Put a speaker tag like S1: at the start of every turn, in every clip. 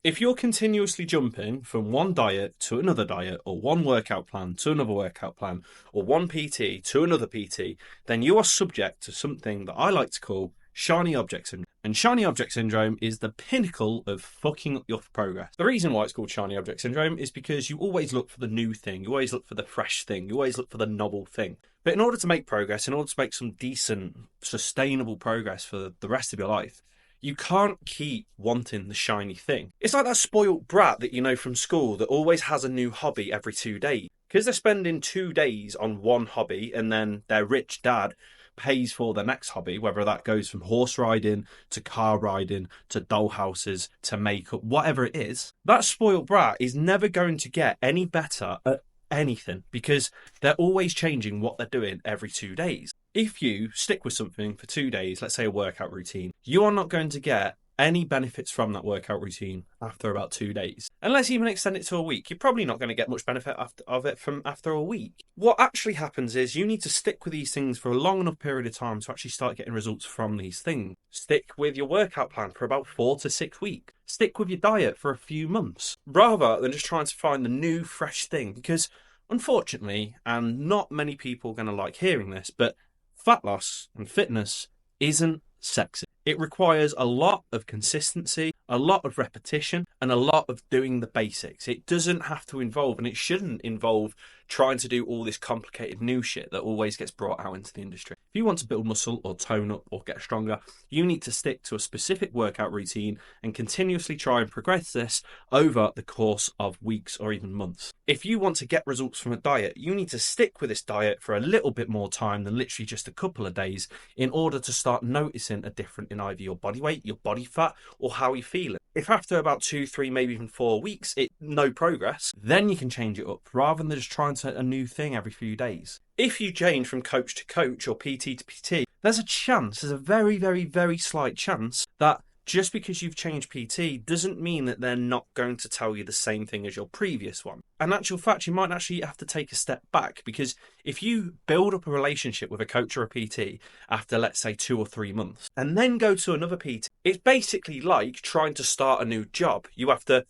S1: If you're continuously jumping from one diet to another diet, or one workout plan to another workout plan, or one PT to another PT, then you are subject to something that I like to call shiny object syndrome. And shiny object syndrome is the pinnacle of fucking up your progress. The reason why it's called shiny object syndrome is because you always look for the new thing, you always look for the fresh thing, you always look for the novel thing. But in order to make progress, in order to make some decent, sustainable progress for the rest of your life, you can't keep wanting the shiny thing. It's like that spoilt brat that you know from school that always has a new hobby every 2 days. Because they're spending 2 days on one hobby and then their rich dad pays for their next hobby, whether that goes from horse riding to car riding to doll houses to makeup, whatever it is, that spoilt brat is never going to get any better at anything because they're always changing what they're doing every 2 days. If you stick with something for 2 days, let's say a workout routine, you are not going to get any benefits from that workout routine after about 2 days. Unless you even extend it to a week, you're probably not going to get much benefit of it from after a week. What actually happens is you need to stick with these things for a long enough period of time to actually start getting results from these things. Stick with your workout plan for about 4 to 6 weeks. Stick with your diet for a few months, rather than just trying to find the new, fresh thing. Because unfortunately, and not many people are going to like hearing this, but fat loss and fitness isn't sexy. It requires a lot of consistency, a lot of repetition, and a lot of doing the basics. It doesn't have to involve, and it shouldn't involve, trying to do all this complicated new shit that always gets brought out into the industry. If you want to build muscle or tone up or get stronger, you need to stick to a specific workout routine and continuously try and progress this over the course of weeks or even months. If you want to get results from a diet, you need to stick with this diet for a little bit more time than literally just a couple of days in order to start noticing a difference in either your body weight, your body fat, or how you're feeling. If after about 2, 3, maybe even 4 weeks, it's no progress, then you can change it up rather than just trying to a new thing every few days. If you change from coach to coach or PT to PT, there's a very, very, very slight chance that just because you've changed PT doesn't mean that they're not going to tell you the same thing as your previous one. In actual fact, you might actually have to take a step back, because if you build up a relationship with a coach or a PT after, let's say, 2 or 3 months, and then go to another PT, it's basically like trying to start a new job. You have to,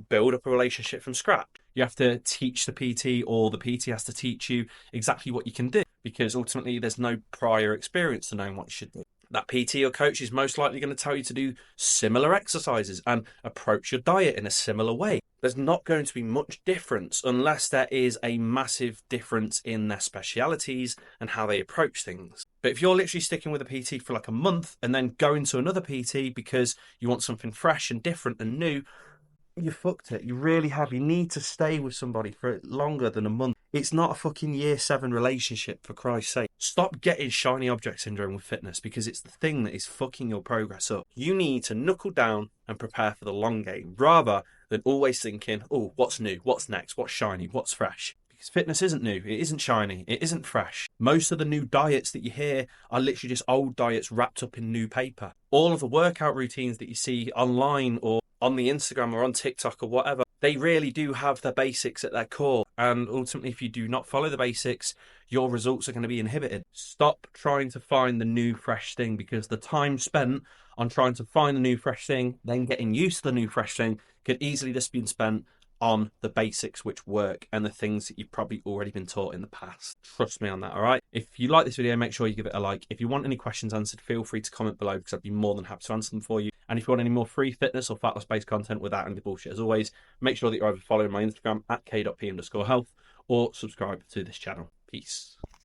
S1: build up a relationship from scratch. You have to teach the PT, or the PT has to teach you exactly what you can do, because ultimately there's no prior experience to knowing what you should do. That PT or coach is most likely going to tell you to do similar exercises and approach your diet in a similar way. There's not going to be much difference unless there is a massive difference in their specialities and how they approach things. But if you're literally sticking with a PT for like a month and then going to another PT because you want something fresh and different and new, you fucked it. You really have. You need to stay with somebody for longer than a month. It's not a fucking year 7 relationship, for Christ's sake. Stop getting shiny object syndrome with fitness, because it's the thing that is fucking your progress up. You need to knuckle down and prepare for the long game, rather than always thinking, oh, what's new? What's next? What's shiny? What's fresh? Because fitness isn't new. It isn't shiny. It isn't fresh. Most of the new diets that you hear are literally just old diets wrapped up in new paper. All of the workout routines that you see online or on the Instagram or on TikTok or whatever, they really do have the basics at their core. And ultimately, if you do not follow the basics, your results are going to be inhibited. Stop trying to find the new fresh thing, because the time spent on trying to find the new fresh thing, then getting used to the new fresh thing, could easily just be spent on the basics which work and the things that you've probably already been taught in the past. Trust me on that, all right? If you like this video, make sure you give it a like. If you want any questions answered, feel free to comment below, because I'd be more than happy to answer them for you. And if you want any more free fitness or fat loss based content without any bullshit, as always, make sure that you're either following my Instagram at k.p_health or subscribe to this channel. Peace.